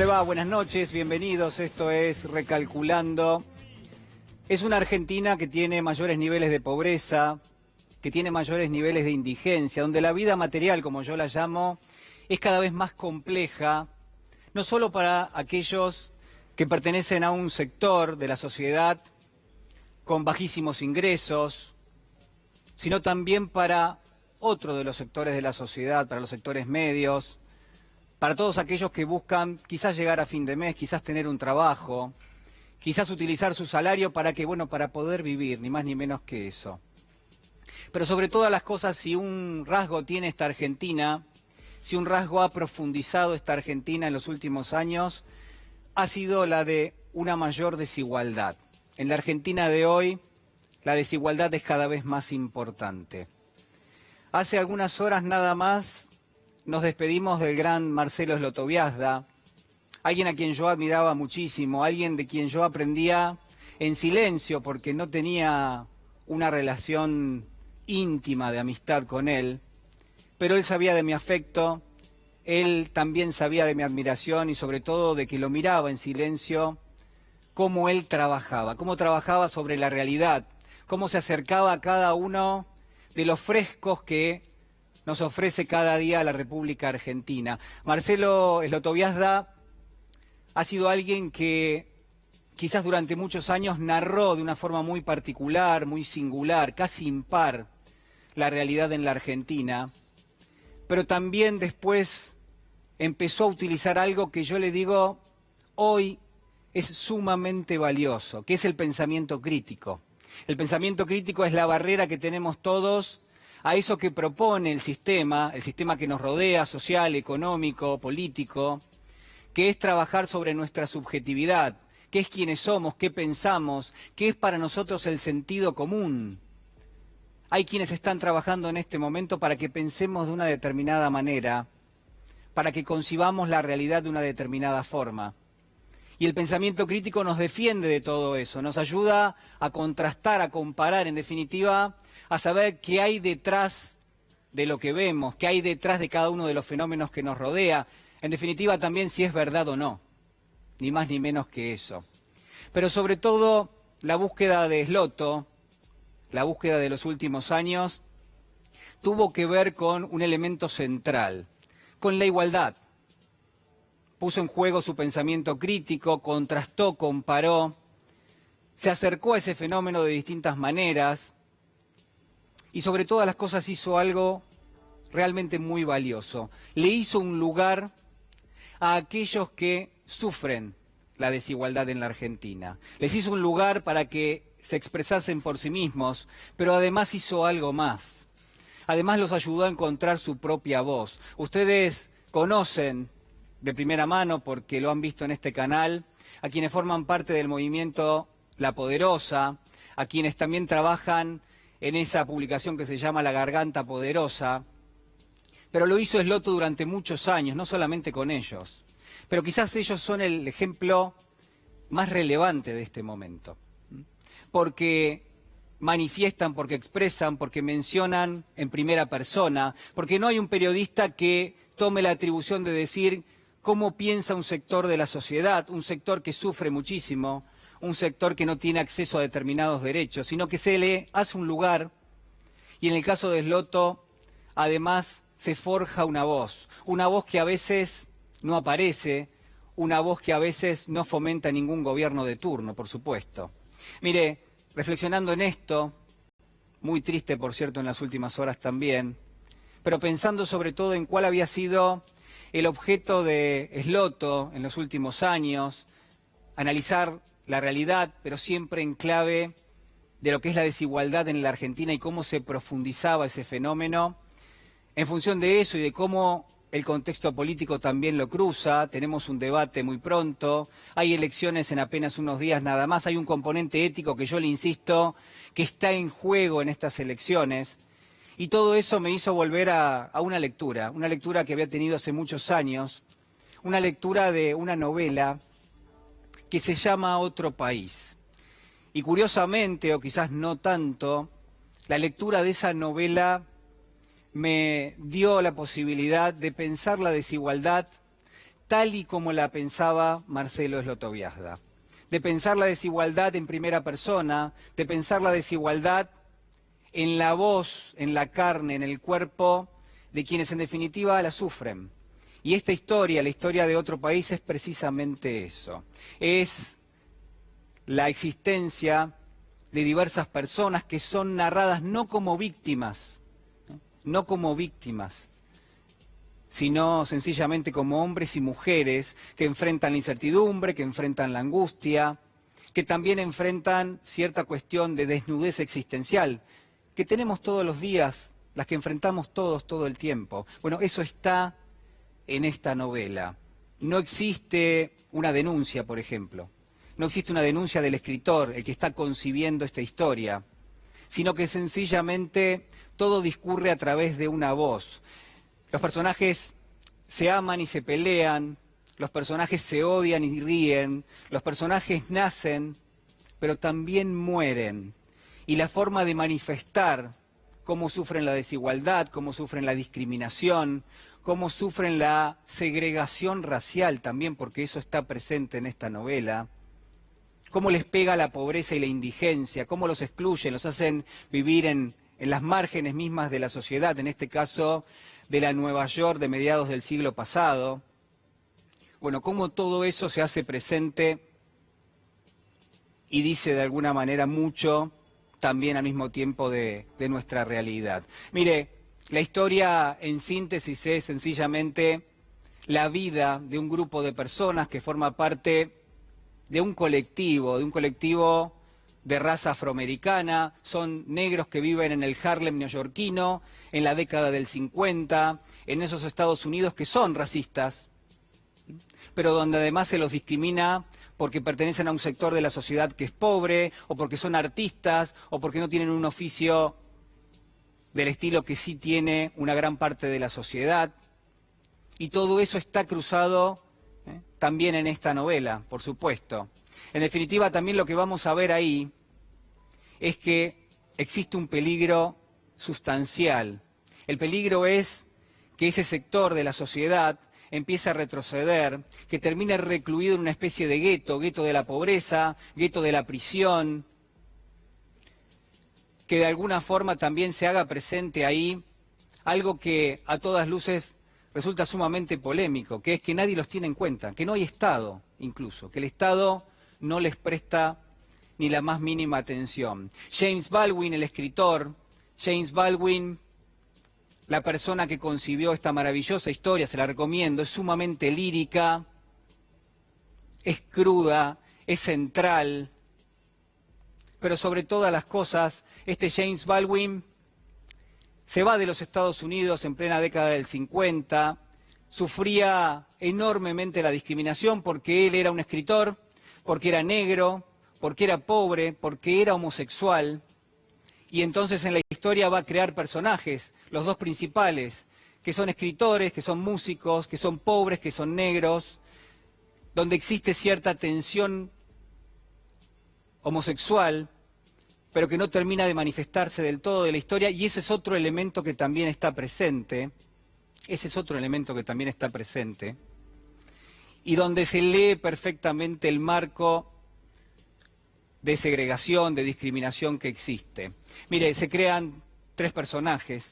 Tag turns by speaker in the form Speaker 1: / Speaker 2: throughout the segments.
Speaker 1: le va? Buenas noches, bienvenidos. Esto es Recalculando. Es una Argentina que tiene mayores niveles de pobreza, que tiene mayores niveles de indigencia, donde la vida material, como yo la llamo, es cada vez más compleja, no solo para aquellos que pertenecen a un sector de la sociedad con bajísimos ingresos, sino también para otro de los sectores de la sociedad, para los sectores medios, para todos aquellos que buscan quizás llegar a fin de mes, quizás tener un trabajo, quizás utilizar su salario para para poder vivir, ni más ni menos que eso. Pero sobre todas las cosas, si un rasgo tiene esta Argentina, si un rasgo ha profundizado esta Argentina en los últimos años, ha sido la de una mayor desigualdad. En la Argentina de hoy, la desigualdad es cada vez más importante. Hace algunas horas nada más nos despedimos del gran Marcelo Slotoviazda, alguien a quien yo admiraba muchísimo, alguien de quien yo aprendía en silencio porque no tenía una relación íntima de amistad con él, pero él sabía de mi afecto, él también sabía de mi admiración y sobre todo de que lo miraba en silencio, cómo él trabajaba, cómo trabajaba sobre la realidad, cómo se acercaba a cada uno de los frescos que nos ofrece cada día la República Argentina. Marcelo Slotoviazda ha sido alguien que quizás durante muchos años narró de una forma muy particular, muy singular, casi impar, la realidad en la Argentina, pero también después empezó a utilizar algo que yo le digo hoy es sumamente valioso, que es el pensamiento crítico. El pensamiento crítico es la barrera que tenemos todos a eso que propone el sistema que nos rodea, social, económico, político, que es trabajar sobre nuestra subjetividad, qué es quiénes somos, qué pensamos, qué es para nosotros el sentido común. Hay quienes están trabajando en este momento para que pensemos de una determinada manera, para que concibamos la realidad de una determinada forma. Y el pensamiento crítico nos defiende de todo eso, nos ayuda a contrastar, a comparar, en definitiva, a saber qué hay detrás de lo que vemos, qué hay detrás de cada uno de los fenómenos que nos rodea, en definitiva también si es verdad o no, ni más ni menos que eso. Pero sobre todo la búsqueda de Sloto, la búsqueda de los últimos años, tuvo que ver con un elemento central, con la igualdad. Puso en juego su pensamiento crítico, contrastó, comparó, se acercó a ese fenómeno de distintas maneras y sobre todas las cosas hizo algo realmente muy valioso. Le hizo un lugar a aquellos que sufren la desigualdad en la Argentina. Les hizo un lugar para que se expresasen por sí mismos, pero además hizo algo más. Además los ayudó a encontrar su propia voz. Ustedes conocen de primera mano, porque lo han visto en este canal, a quienes forman parte del movimiento La Poderosa, a quienes también trabajan en esa publicación que se llama La Garganta Poderosa, pero lo hizo Sloto durante muchos años, no solamente con ellos, pero quizás ellos son el ejemplo más relevante de este momento, porque manifiestan, porque expresan, porque mencionan en primera persona, porque no hay un periodista que tome la atribución de decir cómo piensa un sector de la sociedad, un sector que sufre muchísimo, un sector que no tiene acceso a determinados derechos, sino que se le hace un lugar y en el caso de Sloto, además, se forja una voz que a veces no aparece, una voz que a veces no fomenta ningún gobierno de turno, por supuesto. Mire, reflexionando en esto, muy triste por cierto en las últimas horas también, pero pensando sobre todo en cuál había sido el objeto de Sloto en los últimos años, analizar la realidad, pero siempre en clave de lo que es la desigualdad en la Argentina y cómo se profundizaba ese fenómeno. En función de eso y de cómo el contexto político también lo cruza, tenemos un debate muy pronto, hay elecciones en apenas unos días nada más, hay un componente ético que yo le insisto que está en juego en estas elecciones. Y todo eso me hizo volver a una lectura que había tenido hace muchos años, una lectura de una novela que se llama Otro País. Y curiosamente, o quizás no tanto, la lectura de esa novela me dio la posibilidad de pensar la desigualdad tal y como la pensaba Marcelo Slotoviazda, de pensar la desigualdad en primera persona, de pensar la desigualdad en la voz, en la carne, en el cuerpo de quienes en definitiva la sufren. Y esta historia, la historia de otro país, es precisamente eso. Es la existencia de diversas personas que son narradas no como víctimas, sino sencillamente como hombres y mujeres que enfrentan la incertidumbre, que enfrentan la angustia, que también enfrentan cierta cuestión de desnudez existencial, que tenemos todos los días, las que enfrentamos todos todo el tiempo. Bueno, eso está en esta novela. No existe una denuncia, por ejemplo. No existe una denuncia del escritor, el que está concibiendo esta historia, sino que sencillamente todo discurre a través de una voz. Los personajes se aman y se pelean, los personajes se odian y ríen, los personajes nacen, pero también mueren. Y la forma de manifestar cómo sufren la desigualdad, cómo sufren la discriminación, cómo sufren la segregación racial también, porque eso está presente en esta novela, cómo les pega la pobreza y la indigencia, cómo los excluyen, los hacen vivir en las márgenes mismas de la sociedad, en este caso de la Nueva York de mediados del siglo pasado. Bueno, cómo todo eso se hace presente y dice de alguna manera mucho también al mismo tiempo de nuestra realidad. Mire, la historia en síntesis es sencillamente la vida de un grupo de personas que forma parte de un colectivo de raza afroamericana, son negros que viven en el Harlem neoyorquino, en la década del 50, en esos Estados Unidos que son racistas, pero donde además se los discrimina porque pertenecen a un sector de la sociedad que es pobre, o porque son artistas, o porque no tienen un oficio del estilo que sí tiene una gran parte de la sociedad. Y todo eso está cruzado también en esta novela, por supuesto. En definitiva, también lo que vamos a ver ahí es que existe un peligro sustancial. El peligro es que ese sector de la sociedad empieza a retroceder, que termine recluido en una especie de gueto, gueto de la pobreza, gueto de la prisión, que de alguna forma también se haga presente ahí algo que a todas luces resulta sumamente polémico, que es que nadie los tiene en cuenta, que no hay Estado incluso, que el Estado no les presta ni la más mínima atención. James Baldwin, el escritor, James Baldwin, la persona que concibió esta maravillosa historia, se la recomiendo, es sumamente lírica, es cruda, es central, pero sobre todas las cosas, este James Baldwin se va de los Estados Unidos en plena década del 50, sufría enormemente la discriminación porque él era un escritor, porque era negro, porque era pobre, porque era homosexual, y entonces en la historia va a crear personajes, los dos principales, que son escritores, que son músicos, que son pobres, que son negros, donde existe cierta tensión homosexual, pero que no termina de manifestarse del todo de la historia, y ese es otro elemento que también está presente, y donde se lee perfectamente el marco de segregación, de discriminación que existe. Mire, se crean tres personajes,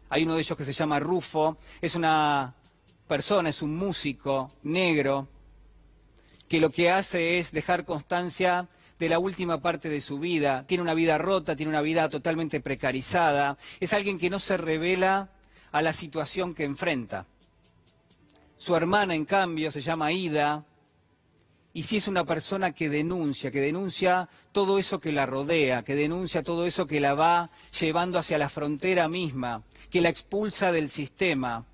Speaker 1: hay uno de ellos que se llama Rufo, es una persona, es un músico negro, que lo que hace es dejar constancia de la última parte de su vida, tiene una vida rota, tiene una vida totalmente precarizada, es alguien que no se revela a la situación que enfrenta. Su hermana, en cambio, se llama Ida, y sí es una persona que denuncia todo eso que la rodea, que denuncia todo eso que la va llevando hacia la frontera misma, que la expulsa del sistema,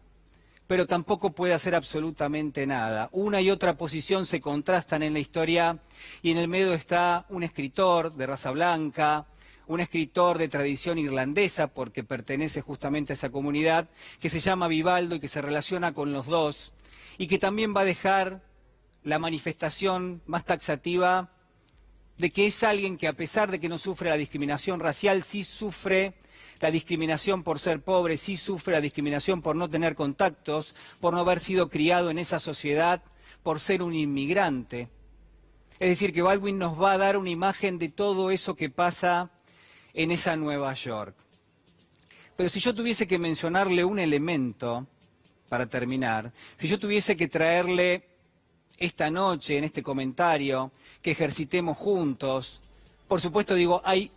Speaker 1: pero tampoco puede hacer absolutamente nada. Una y otra posición se contrastan en la historia y en el medio está un escritor de raza blanca, un escritor de tradición irlandesa, porque pertenece justamente a esa comunidad, que se llama Vivaldo y que se relaciona con los dos, y que también va a dejar la manifestación más taxativa de que es alguien que, a pesar de que no sufre la discriminación racial, sí sufre la discriminación por ser pobre, sí sufre la discriminación por no tener contactos, por no haber sido criado en esa sociedad, por ser un inmigrante. Es decir, que Baldwin nos va a dar una imagen de todo eso que pasa en esa Nueva York. Pero si yo tuviese que mencionarle un elemento, para terminar, si yo tuviese que traerle esta noche, en este comentario, que ejercitemos juntos, por supuesto digo, hay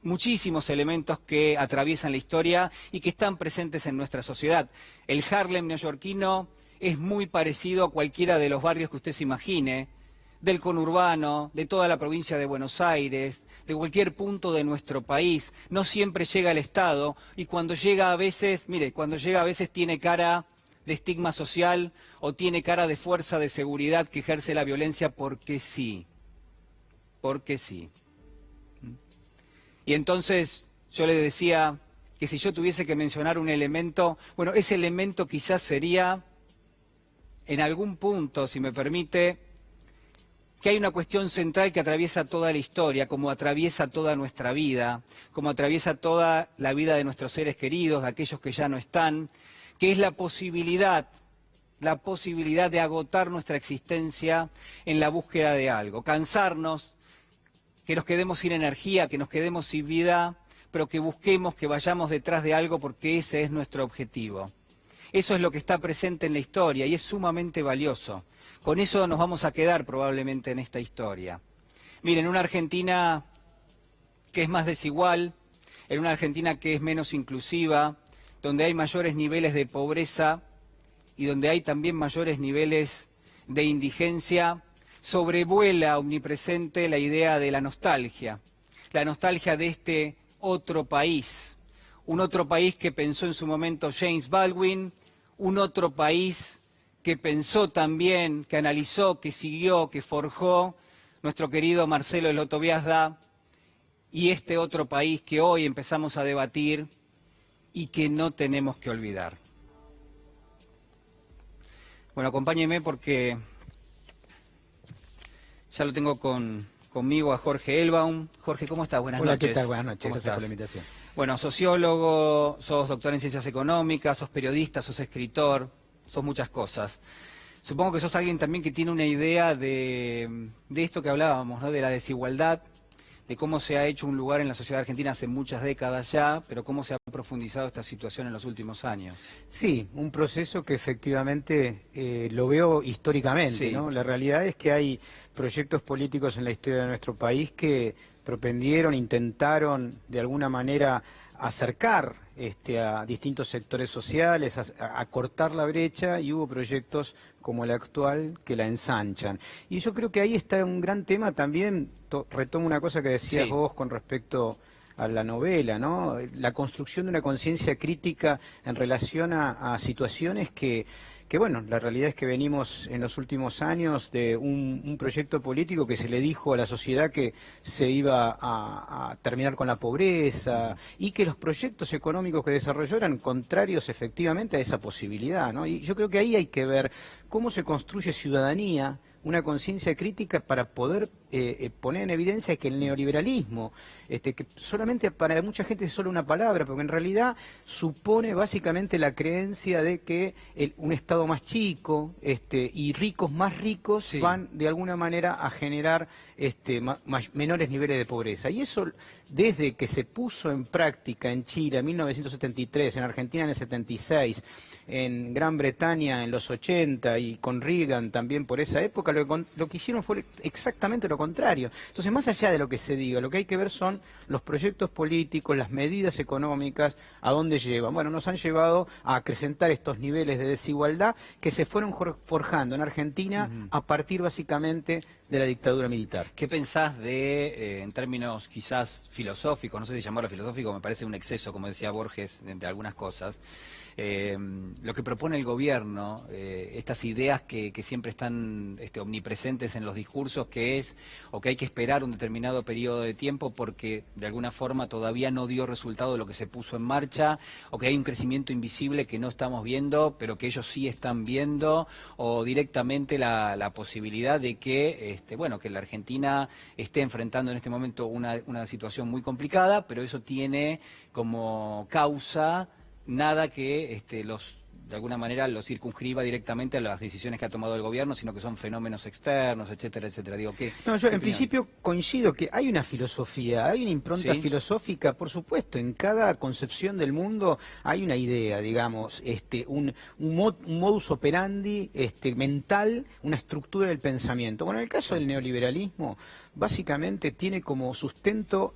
Speaker 1: muchísimos elementos que atraviesan la historia y que están presentes en nuestra sociedad. El Harlem neoyorquino es muy parecido a cualquiera de los barrios que usted se imagine, del conurbano, de toda la provincia de Buenos Aires, de cualquier punto de nuestro país. No siempre llega al Estado y cuando llega a veces, mire, cuando llega a veces tiene cara de estigma social o tiene cara de fuerza de seguridad que ejerce la violencia porque sí. Porque sí. Y entonces yo le decía que si yo tuviese que mencionar un elemento, bueno, ese elemento quizás sería, en algún punto, si me permite, que hay una cuestión central que atraviesa toda la historia, como atraviesa toda nuestra vida, como atraviesa toda la vida de nuestros seres queridos, de aquellos que ya no están, que es la posibilidad de agotar nuestra existencia en la búsqueda de algo, cansarnos, que nos quedemos sin energía, que nos quedemos sin vida, pero que busquemos, que vayamos detrás de algo porque ese es nuestro objetivo. Eso es lo que está presente en la historia y es sumamente valioso. Con eso nos vamos a quedar probablemente en esta historia. Miren, una Argentina que es más desigual, en una Argentina que es menos inclusiva, donde hay mayores niveles de pobreza y donde hay también mayores niveles de indigencia, sobrevuela omnipresente la idea de la nostalgia de este otro país, un otro país que pensó en su momento James Baldwin, un otro país que pensó también, que analizó, que siguió, que forjó nuestro querido Marcelo Eloto Biasda, y este otro país que hoy empezamos a debatir y que no tenemos que olvidar. Bueno, acompáñeme porque ya lo tengo conmigo a Jorge Elbaum. Jorge, ¿cómo estás? Buenas noches.
Speaker 2: Hola, ¿qué tal? Buenas noches. Gracias por la invitación.
Speaker 1: Bueno, sociólogo, sos doctor en ciencias económicas, sos periodista, sos escritor, sos muchas cosas. Supongo que sos alguien también que tiene una idea de esto que hablábamos, ¿no? De la desigualdad, de cómo se ha hecho un lugar en la sociedad argentina hace muchas décadas ya, pero cómo se ha profundizado esta situación en los últimos años.
Speaker 2: Sí, un proceso que efectivamente lo veo históricamente,
Speaker 1: Sí.
Speaker 2: ¿no? La realidad es que hay proyectos políticos en la historia de nuestro país que propendieron, intentaron de alguna manera acercar a distintos sectores sociales, a cortar la brecha, y hubo proyectos como el actual que la ensanchan. Y yo creo que ahí está un gran tema también, retomo una cosa que decías
Speaker 1: Sí.
Speaker 2: vos con respecto a la novela, ¿no? La construcción de una conciencia crítica en relación a situaciones que bueno, la realidad es que venimos en los últimos años de un proyecto político que se le dijo a la sociedad que se iba a terminar con la pobreza y que los proyectos económicos que desarrolló eran contrarios efectivamente a esa posibilidad, ¿no? Y yo creo que ahí hay que ver cómo se construye ciudadanía, una conciencia crítica para poder poner en evidencia que el neoliberalismo, que solamente para mucha gente es solo una palabra, porque en realidad supone básicamente la creencia de que un Estado más chico y ricos más ricos
Speaker 1: Sí.
Speaker 2: van de alguna manera a generar menores niveles de pobreza. Y eso desde que se puso en práctica en Chile en 1973, en Argentina en el 76, en Gran Bretaña en los 80 y con Reagan también por esa época, lo que hicieron fue exactamente lo contrario. Entonces, más allá de lo que se diga, lo que hay que ver son los proyectos políticos, las medidas económicas, a dónde llevan. Bueno, nos han llevado a acrecentar estos niveles de desigualdad que se fueron forjando en Argentina a partir básicamente de la dictadura militar.
Speaker 1: ¿Qué pensás en términos quizás filosóficos, no sé si llamarlo filosófico, me parece un exceso, como decía Borges, de algunas cosas, lo que propone el gobierno, estas ideas que siempre están omnipresentes en los discursos, que es o que hay que esperar un determinado periodo de tiempo porque de alguna forma todavía no dio resultado lo que se puso en marcha, o que hay un crecimiento invisible que no estamos viendo, pero que ellos sí están viendo, o directamente la posibilidad de que, bueno, que la Argentina esté enfrentando en este momento una situación muy complicada, pero eso tiene como causa nada que de alguna manera lo circunscriba directamente a las decisiones que ha tomado el gobierno, sino que son fenómenos externos, etcétera, etcétera. Digo,
Speaker 2: no, yo en principio coincido que hay una filosofía, hay una impronta filosófica, por supuesto, en cada concepción del mundo hay una idea, digamos, un modus operandi mental, una estructura del pensamiento. Bueno, en el caso del neoliberalismo, básicamente tiene como sustento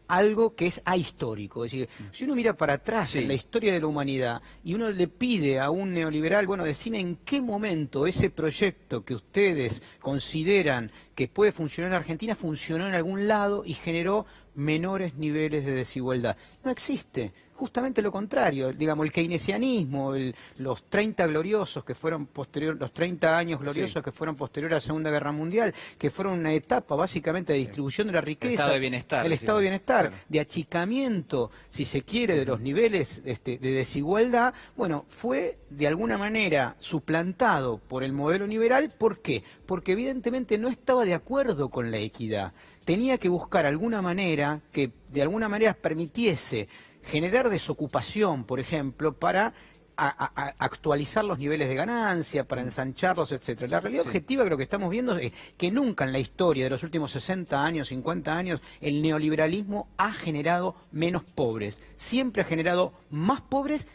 Speaker 2: algo que es ahistórico. Es decir, si uno mira para atrás en la historia de la humanidad y uno le pide a un neoliberal, bueno, decime en qué momento ese proyecto que ustedes consideran que puede funcionar en Argentina funcionó en algún lado y generó menores niveles de desigualdad. No existe. Justamente lo contrario, digamos, el keynesianismo, los 30 gloriosos que fueron posteriores, los 30 años gloriosos que fueron posteriores a la Segunda Guerra Mundial, que fueron una etapa básicamente de distribución de la riqueza.
Speaker 1: El estado de bienestar.
Speaker 2: El estado de bienestar, de achicamiento, si se quiere, de los niveles de desigualdad, bueno, fue de alguna manera suplantado por el modelo liberal. ¿Por qué? Porque evidentemente no estaba de acuerdo con la equidad. Tenía que buscar alguna manera que de alguna manera permitiese generar desocupación, por ejemplo, para actualizar los niveles de ganancia, para ensancharlos, etcétera. La realidad objetiva que lo que estamos viendo es que nunca en la historia de los últimos 60 años, 50 años, el neoliberalismo ha generado menos pobres. Siempre ha generado más pobres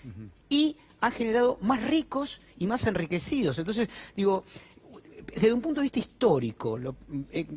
Speaker 2: y ha generado más ricos y más enriquecidos. Entonces, digo, desde un punto de vista histórico,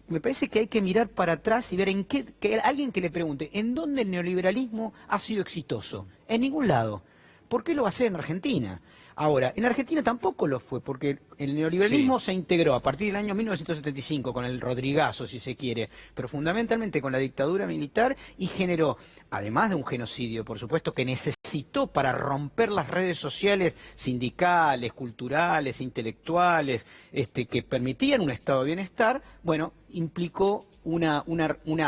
Speaker 2: me parece que hay que mirar para atrás y ver que alguien que le pregunte, ¿en dónde el neoliberalismo ha sido exitoso? En ningún lado. ¿Por qué lo va a hacer en Argentina? Ahora, en Argentina tampoco lo fue, porque el neoliberalismo se integró a partir del año 1975 con el Rodrigazo, si se quiere, pero fundamentalmente con la dictadura militar, y generó, además de un genocidio, por supuesto, que necesitó para romper las redes sociales sindicales, culturales, intelectuales, que permitían un estado de bienestar, bueno, implicó una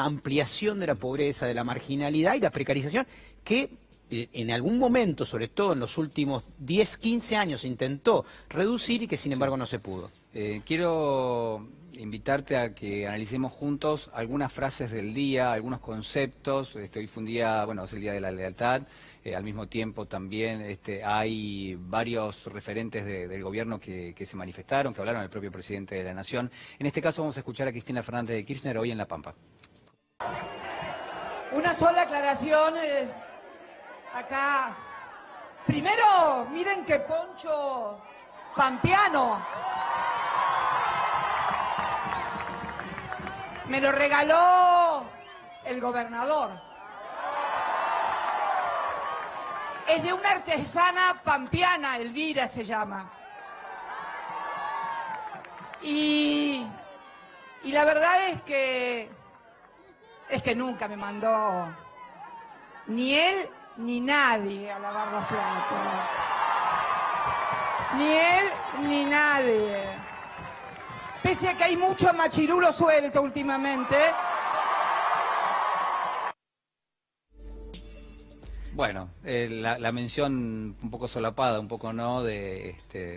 Speaker 2: ampliación de la pobreza, de la marginalidad y la precarización que en algún momento, sobre todo en los últimos 10, 15 años, se intentó reducir y que sin embargo no se pudo.
Speaker 1: Quiero invitarte a que analicemos juntos algunas frases del día, algunos conceptos. Hoy fue un día, bueno, es el Día de la Lealtad. Al mismo tiempo también hay varios referentes del gobierno que se manifestaron, que hablaron, el propio presidente de la Nación. En este caso vamos a escuchar a Cristina Fernández de Kirchner hoy en La Pampa.
Speaker 3: Una sola aclaración. Acá, primero, miren qué poncho pampeano. Me lo regaló el gobernador. Es de una artesana pampeana, Elvira se llama. Y la verdad es que nunca me mandó ni él ni nadie a lavar los platos. Ni él ni nadie. Pese a que hay mucho machirulo suelto últimamente.
Speaker 1: Bueno, la mención un poco solapada, un poco no, de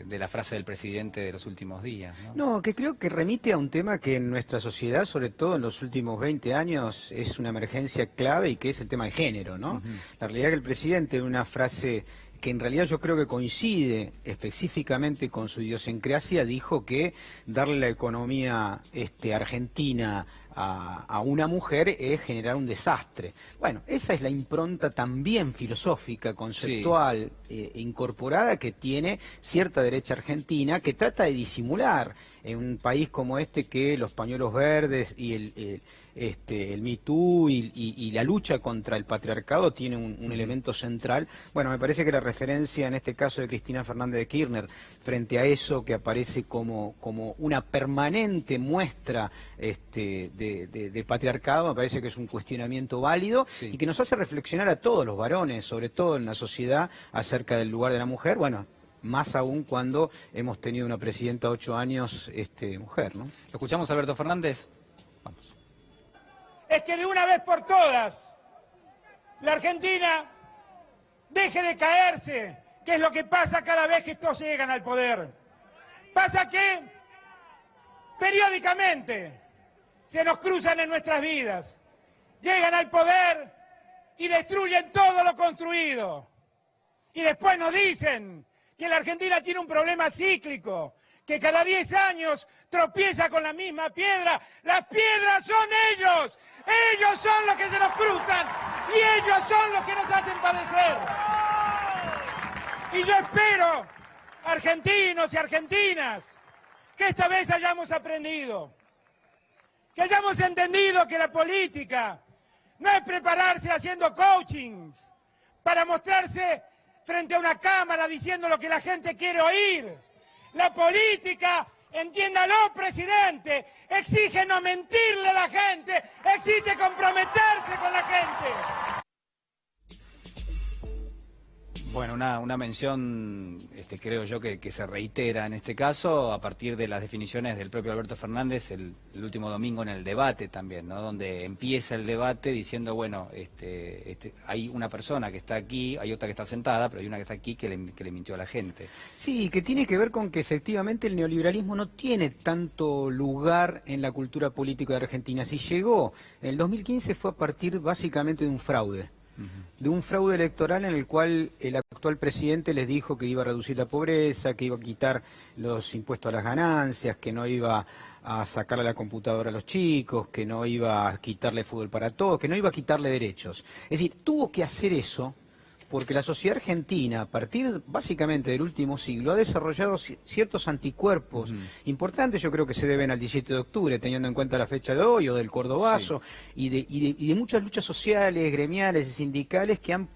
Speaker 1: la frase del presidente de los últimos días, ¿no?
Speaker 2: No, que creo que remite a un tema que en nuestra sociedad, sobre todo en los últimos 20 años, es una emergencia clave y que es el tema de género, ¿no? La realidad es que el presidente, en una frase que en realidad yo creo que coincide específicamente con su idiosincrasia, dijo que darle la economía argentina a una mujer es generar un desastre. Bueno, esa es la impronta también filosófica, conceptual, incorporada, que tiene cierta derecha argentina, que trata de disimular en un país como este que los pañuelos verdes y el Me Too y la lucha contra el patriarcado tiene un elemento central. Bueno, me parece que la referencia en este caso de Cristina Fernández de Kirchner frente a eso que aparece como una permanente muestra de patriarcado, me parece que es un cuestionamiento válido y que nos hace reflexionar a todos los varones, sobre todo en la sociedad, acerca del lugar de la mujer. Bueno, más aún cuando hemos tenido una presidenta 8 años mujer, ¿no?
Speaker 1: ¿Lo escuchamos, Alberto Fernández? Vamos.
Speaker 4: Es que de una vez por todas la Argentina deje de caerse, que es lo que pasa cada vez que estos llegan al poder. Pasa que periódicamente se nos cruzan en nuestras vidas, llegan al poder y destruyen todo lo construido. Y después nos dicen que la Argentina tiene un problema cíclico, que cada 10 años tropieza con la misma piedra. Las piedras son ellos, ellos son los que se nos cruzan y ellos son los que nos hacen padecer. Y yo espero, argentinos y argentinas, que esta vez hayamos aprendido, que hayamos entendido que la política no es prepararse haciendo coachings para mostrarse frente a una cámara diciendo lo que la gente quiere oír. La política, entiéndalo, presidente, exige no mentirle a la gente, exige comprometerse con la gente.
Speaker 1: Bueno, una mención, creo yo, que se reitera en este caso a partir de las definiciones del propio Alberto Fernández el último domingo en el debate también, ¿no? Donde empieza el debate diciendo, bueno, hay una persona que está aquí, hay otra que está sentada, pero hay una que está aquí que le mintió a la gente.
Speaker 2: Sí, que tiene que ver con que efectivamente el neoliberalismo no tiene tanto lugar en la cultura política de Argentina. Si llegó, en el 2015 fue a partir básicamente de un fraude. De un fraude electoral en el cual el actual presidente les dijo que iba a reducir la pobreza, que iba a quitar los impuestos a las ganancias, que no iba a sacarle la computadora a los chicos, que no iba a quitarle fútbol para todos, que no iba a quitarle derechos. Es decir, tuvo que hacer eso porque la sociedad argentina, a partir básicamente del último siglo, ha desarrollado ciertos anticuerpos importantes. Yo creo que se deben al 17 de octubre, teniendo en cuenta la fecha de hoy, o del Cordobazo, y de muchas luchas sociales, gremiales y sindicales que han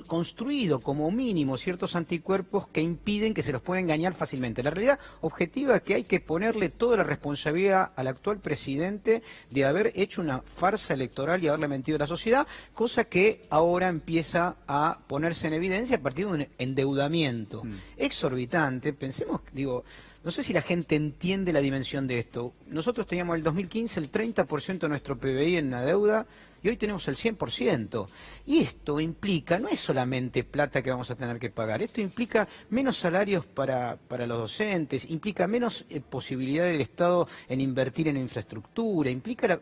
Speaker 2: construido como mínimo ciertos anticuerpos que impiden que se los pueda engañar fácilmente. La realidad objetiva es que hay que ponerle toda la responsabilidad al actual presidente de haber hecho una farsa electoral y haberle mentido a la sociedad, cosa que ahora empieza a ponerse en evidencia a partir de un endeudamiento exorbitante. Pensemos, no sé si la gente entiende la dimensión de esto. Nosotros teníamos en el 2015 el 30% de nuestro PBI en la deuda y hoy tenemos el 100%. Y esto implica, no es solamente plata que vamos a tener que pagar, esto implica menos salarios para los docentes, implica menos posibilidad del Estado en invertir en infraestructura, implica,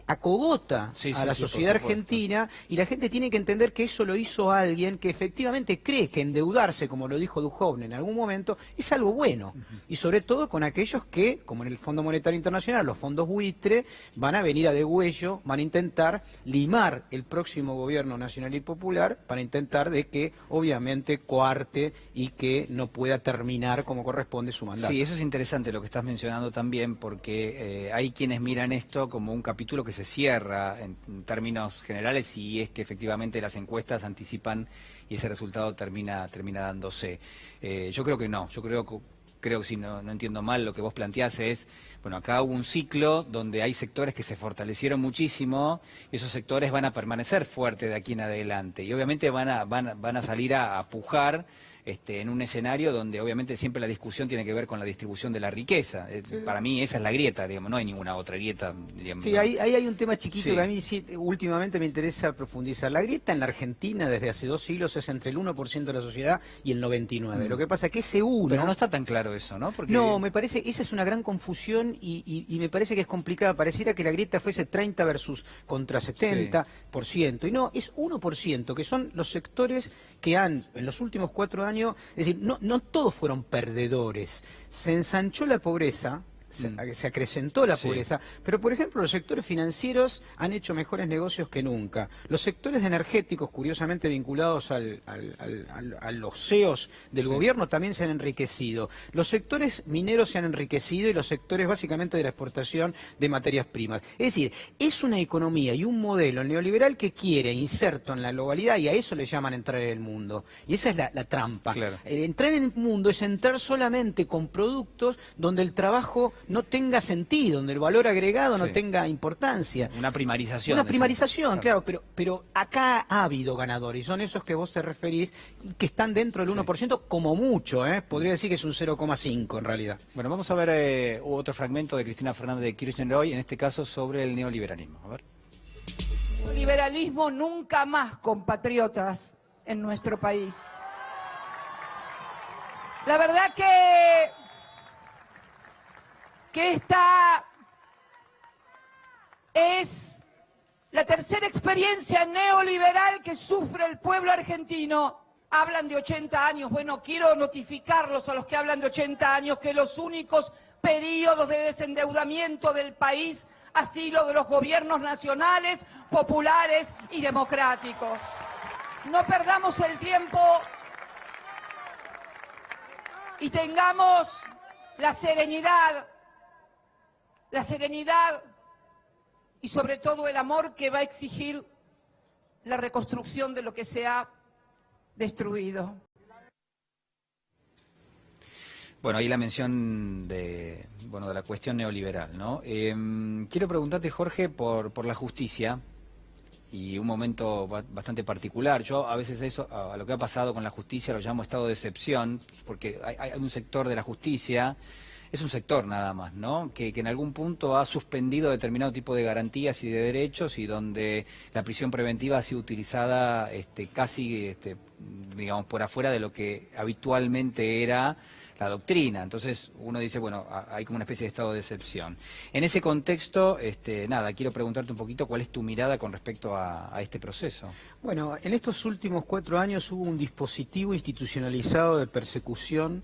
Speaker 2: acogota a la sociedad argentina, y la gente tiene que entender que eso lo hizo alguien que efectivamente cree que endeudarse, como lo dijo Duhovne en algún momento, es algo bueno. Y sobre todo con aquellos que, como en el Fondo Monetario Internacional, los fondos buitre, van a venir a degüello, van a intentar limar el próximo gobierno nacional y popular para intentar de que, obviamente, coarte y que no pueda terminar como corresponde su mandato.
Speaker 1: Sí, eso es interesante lo que estás mencionando también, porque hay quienes miran esto como un capítulo que se cierra en términos generales, y es que efectivamente las encuestas anticipan y ese resultado termina dándose. Yo creo que no, creo que si no entiendo mal lo que vos planteás es, bueno, acá hubo un ciclo donde hay sectores que se fortalecieron muchísimo y esos sectores van a permanecer fuertes de aquí en adelante y obviamente van a salir a pujar en un escenario donde obviamente siempre la discusión tiene que ver con la distribución de la riqueza. Para mí esa es la grieta, no hay ninguna otra grieta.
Speaker 2: Sí, ahí hay un tema chiquito que a mí sí, últimamente me interesa profundizar. La grieta en la Argentina desde hace 2 siglos es entre el 1% de la sociedad y el 99%. Lo que pasa es que ese 1%...
Speaker 1: Pero no está tan claro eso, ¿no? Porque...
Speaker 2: No, me parece, esa es una gran confusión y me parece que es complicada. Pareciera que la grieta fuese 30 versus contra 70%. Y no, es 1%, que son los sectores que han, en los últimos 4 años, es decir, no todos fueron perdedores. Se ensanchó la pobreza, se acrecentó la pobreza, pero por ejemplo los sectores financieros han hecho mejores negocios que nunca. Los sectores energéticos, curiosamente vinculados a los CEOs del gobierno, también se han enriquecido. Los sectores mineros se han enriquecido y los sectores básicamente de la exportación de materias primas. Es decir, es una economía y un modelo neoliberal que quiere inserto en la globalidad, y a eso le llaman entrar en el mundo. Y esa es la trampa.
Speaker 1: Claro.
Speaker 2: Entrar en el mundo es entrar solamente con productos donde el trabajo no tenga sentido, donde el valor agregado no tenga importancia.
Speaker 1: Una primarización.
Speaker 2: Una primarización, claro, pero acá ha habido ganadores, y son esos que vos te referís, y que están dentro del 1% como mucho, podría decir que es un 0,5 en realidad.
Speaker 1: Bueno, vamos a ver otro fragmento de Cristina Fernández de Kirchner hoy, en este caso sobre el neoliberalismo. A ver.
Speaker 3: Neoliberalismo nunca más, compatriotas, en nuestro país. La verdad que esta es la tercera experiencia neoliberal que sufre el pueblo argentino. Hablan de 80 años. Bueno, quiero notificarlos a los que hablan de 80 años que los únicos periodos de desendeudamiento del país ha sido de los gobiernos nacionales, populares y democráticos. No perdamos el tiempo y tengamos la serenidad y sobre todo el amor que va a exigir la reconstrucción de lo que se ha destruido.
Speaker 1: Bueno, ahí la mención de la cuestión neoliberal, ¿no? Quiero preguntarte, Jorge, por la justicia y un momento bastante particular. Yo a veces a lo que ha pasado con la justicia lo llamo estado de excepción, porque hay un sector de la justicia, es un sector nada más, ¿no? Que en algún punto ha suspendido determinado tipo de garantías y de derechos, y donde la prisión preventiva ha sido utilizada casi, digamos, por afuera de lo que habitualmente era la doctrina. Entonces uno dice, bueno, hay como una especie de estado de excepción. En ese contexto, quiero preguntarte un poquito cuál es tu mirada con respecto a este proceso.
Speaker 2: Bueno, en estos últimos 4 años hubo un dispositivo institucionalizado de persecución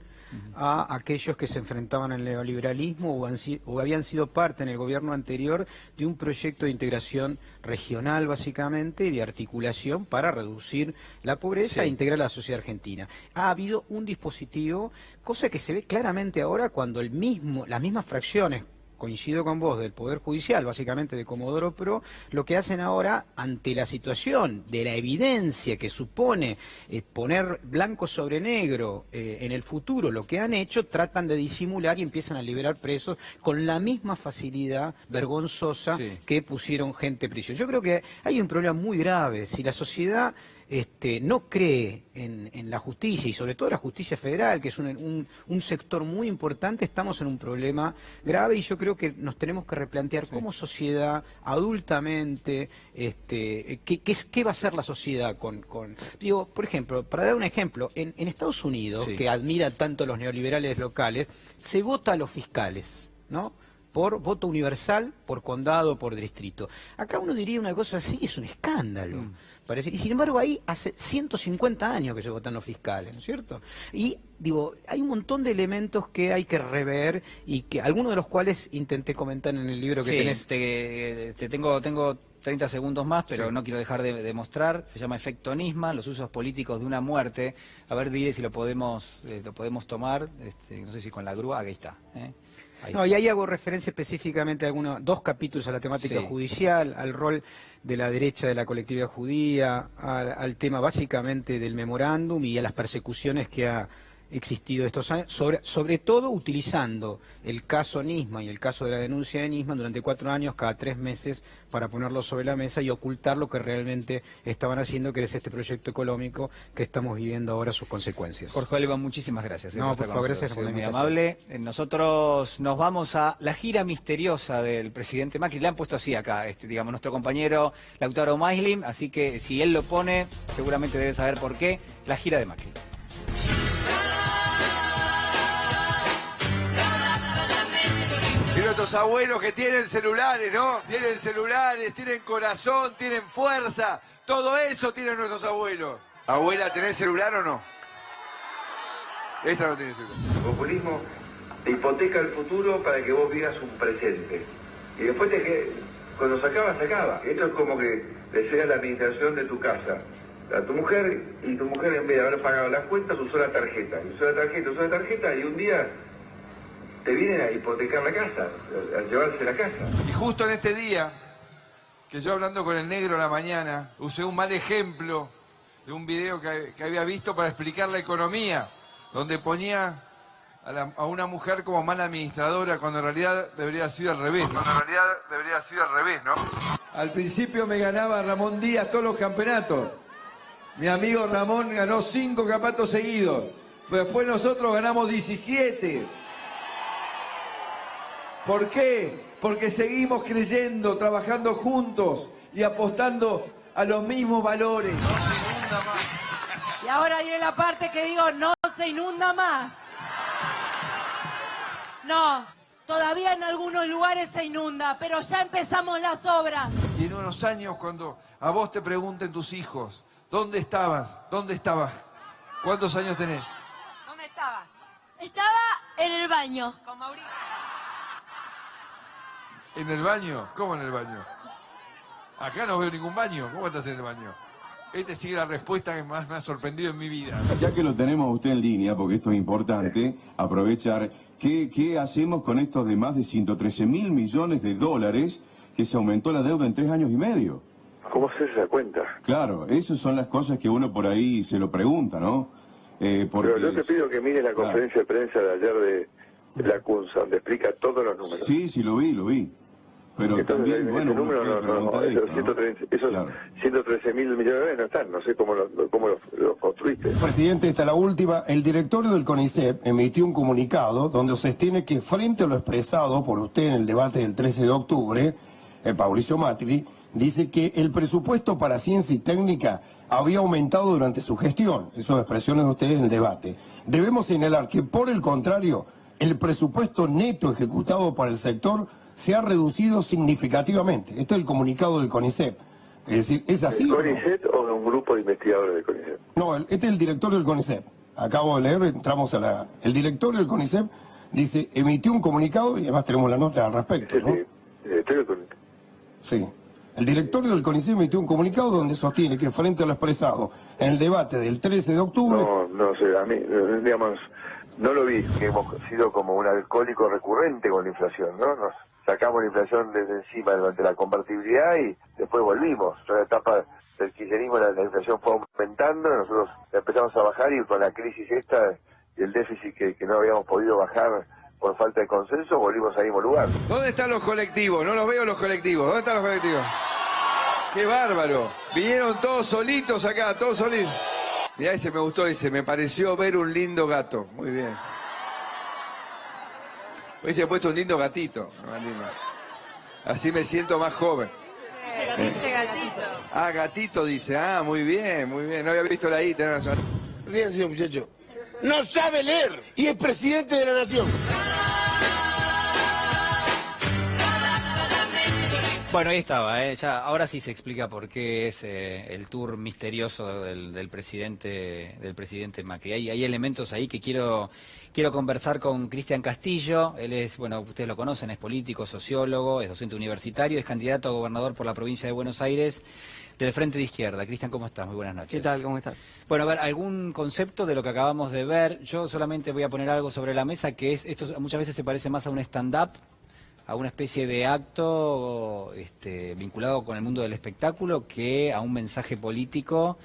Speaker 2: a aquellos que se enfrentaban al neoliberalismo o habían sido parte en el gobierno anterior de un proyecto de integración regional, básicamente, y de articulación para reducir la pobreza e integrar a la sociedad argentina. Ha habido un dispositivo, cosa que se ve claramente ahora cuando las mismas fracciones, coincido con vos, del Poder Judicial, básicamente de Comodoro Pro, lo que hacen ahora ante la situación de la evidencia que supone poner blanco sobre negro en el futuro lo que han hecho, tratan de disimular y empiezan a liberar presos con la misma facilidad vergonzosa que pusieron gente en prisión. Yo creo que hay un problema muy grave. Si la sociedad no cree en la justicia, y sobre todo la justicia federal, que es un sector muy importante, estamos en un problema grave, y yo creo que nos tenemos que replantear como sociedad, adultamente, qué va a hacer la sociedad digo, por ejemplo, para dar un ejemplo, en Estados Unidos, que admiran tanto los neoliberales locales, se vota a los fiscales, ¿no?, por voto universal, por condado, por distrito. Acá uno diría una cosa así, es un escándalo. Parece. Y sin embargo ahí hace 150 años que se votan los fiscales, ¿no es cierto? Y digo, hay un montón de elementos que hay que rever, y que algunos de los cuales intenté comentar en el libro que tenés.
Speaker 1: Tengo 30 segundos más, pero no quiero dejar de mostrar. Se llama Efecto Nisman, los usos políticos de una muerte. A ver, diré si lo podemos tomar, no sé si con la grúa, aquí está.
Speaker 2: Y ahí hago referencia específicamente a 2 capítulos a la temática judicial, al rol de la derecha de la colectividad judía, al tema básicamente del memorándum y a las persecuciones que ha existido estos años, sobre todo utilizando el caso Nisman y el caso de la denuncia de Nisman durante 4 años, cada 3 meses, para ponerlo sobre la mesa y ocultar lo que realmente estaban haciendo, que es este proyecto económico que estamos viviendo ahora, sus consecuencias.
Speaker 1: Jorge Oliva, muchísimas gracias.
Speaker 2: No, por favor, gracias por la
Speaker 1: muy
Speaker 2: invitación.
Speaker 1: amable. Nosotros nos vamos a la gira misteriosa del presidente Macri. Le han puesto así acá, digamos, nuestro compañero Lautaro Maislim, así que si él lo pone, seguramente debe saber por qué. La gira de Macri.
Speaker 5: Y nuestros abuelos que tienen celulares, ¿no? Tienen celulares, tienen corazón, tienen fuerza. Todo eso tienen nuestros abuelos. Abuela, ¿tenés celular o no? Esta no tiene celular.
Speaker 6: El populismo te hipoteca el futuro para que vos vivas un presente. Y después cuando se acaba, se acaba. Esto es como que le sea la administración de tu casa a tu mujer, y tu mujer, en vez de haber pagado las cuentas, usó la tarjeta. Usó la tarjeta, y un día te vienen a hipotecar la casa, a llevarse la casa.
Speaker 5: Y justo en este día, que yo hablando con el negro a la mañana, usé un mal ejemplo de un video que había visto para explicar la economía, donde ponía a una mujer como mala administradora, cuando en realidad debería haber sido al revés, ¿no? Al principio me ganaba Ramón Díaz todos los campeonatos. Mi amigo Ramón ganó 5 campeonatos seguidos. Pero después nosotros ganamos 17. ¿Por qué? Porque seguimos creyendo, trabajando juntos y apostando a los mismos valores. No se inunda más.
Speaker 7: Y ahora viene la parte que digo, no se inunda más. No, todavía en algunos lugares se inunda, pero ya empezamos las obras.
Speaker 5: Y en unos años, cuando a vos te pregunten tus hijos, ¿dónde estabas? ¿Dónde estabas? ¿Cuántos años tenés?
Speaker 7: ¿Dónde estaba?
Speaker 8: Estaba en el baño.
Speaker 7: Con Mauricio.
Speaker 5: ¿En el baño? ¿Cómo en el baño? Acá no veo ningún baño. ¿Cómo estás en el baño? Esta sigue la respuesta que más me ha sorprendido en mi vida.
Speaker 9: Ya que lo tenemos a usted en línea, porque esto es importante, aprovechar, ¿qué hacemos con estos de más de 113.000 millones de dólares que se aumentó la deuda en 3 años y medio?
Speaker 6: ¿Cómo se da cuenta?
Speaker 9: Claro, esas son las cosas que uno por ahí se lo pregunta, ¿no? Porque
Speaker 6: Pero yo te pido que mires la conferencia de prensa de ayer de la CUNSA, donde explica todos los números.
Speaker 9: Sí, lo vi. Pero
Speaker 6: entonces,
Speaker 9: también, bueno,
Speaker 6: número esos 113.000 millones de dólares no están, no sé cómo los construiste.
Speaker 10: Presidente, esta es la última. El directorio del CONICET emitió un comunicado donde sostiene que frente a lo expresado por usted en el debate del 13 de octubre, el Mauricio Macri dice que el presupuesto para ciencia y técnica había aumentado durante su gestión. Esas expresiones de ustedes en el debate. Debemos señalar que, por el contrario, el presupuesto neto ejecutado para el sector se ha reducido significativamente. Este es el comunicado del CONICET. Es decir, ¿es así?
Speaker 6: ¿El CONICET o de un grupo de investigadores del CONICET?
Speaker 10: No, este es el directorio del CONICET. Acabo de leer, entramos a la... El directorio del CONICET dice, emitió un comunicado y además tenemos la nota al respecto, ¿no?
Speaker 6: ¿El directorio del CONICET?
Speaker 10: Sí. El directorio del CONICET emitió un comunicado donde sostiene que frente a lo expresado en el debate del 13 de octubre...
Speaker 6: No sé, a mí, digamos, no lo vi. Hemos sido como un alcohólico recurrente con la inflación, ¿no? Nos sacamos la inflación desde encima durante la convertibilidad y después volvimos. En la etapa del kirchnerismo la inflación fue aumentando, nosotros empezamos a bajar y con la crisis esta y el déficit que no habíamos podido bajar por falta de consenso, volvimos al mismo lugar.
Speaker 5: ¿Dónde están los colectivos? No los veo los colectivos. ¿Dónde están los colectivos? ¡Qué bárbaro! Vinieron todos solitos acá, todos solitos. Mirá, ese me gustó, me pareció ver un lindo gato. Muy bien. Hoy se ha puesto un lindo gatito. Así me siento más joven.
Speaker 7: Dice gatito.
Speaker 5: Ah, gatito dice. Ah, muy bien, muy bien. No había visto la I, tenés razón.
Speaker 11: Ríense, muchacho. No sabe leer y es presidente de la nación.
Speaker 1: Bueno, ahí estaba, ya, ahora sí se explica por qué es el tour misterioso del presidente Macri. Hay elementos ahí que quiero conversar con Cristian Castillo. Él es, bueno, ustedes lo conocen, es político, sociólogo, es docente universitario, es candidato a gobernador por la provincia de Buenos Aires del Frente de Izquierda. Cristian, ¿cómo estás? Muy buenas noches.
Speaker 12: ¿Qué tal? ¿Cómo estás?
Speaker 1: Bueno, a ver, algún concepto de lo que acabamos de ver. Yo solamente voy a poner algo sobre la mesa, que es, esto muchas veces se parece más a un stand-up, a una especie de acto vinculado con el mundo del espectáculo, que a un mensaje político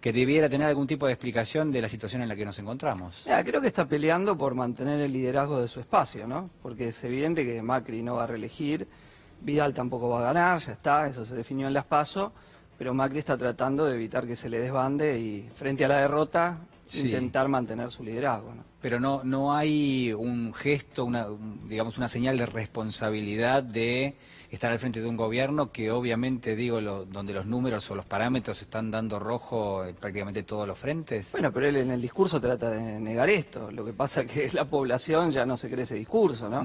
Speaker 1: que debiera tener algún tipo de explicación de la situación en la que nos encontramos.
Speaker 12: Creo que está peleando por mantener el liderazgo de su espacio, ¿no? Porque es evidente que Macri no va a reelegir, Vidal tampoco va a ganar, ya está, eso se definió en las PASO, pero Macri está tratando de evitar que se le desbande y frente a la derrota intentar mantener su liderazgo, ¿no?
Speaker 1: Pero no hay un gesto, digamos una señal de responsabilidad de estar al frente de un gobierno que obviamente, donde los números o los parámetros están dando rojo en prácticamente todos los frentes.
Speaker 12: Bueno, pero él en el discurso trata de negar esto. Lo que pasa es que la población ya no se cree ese discurso, ¿no?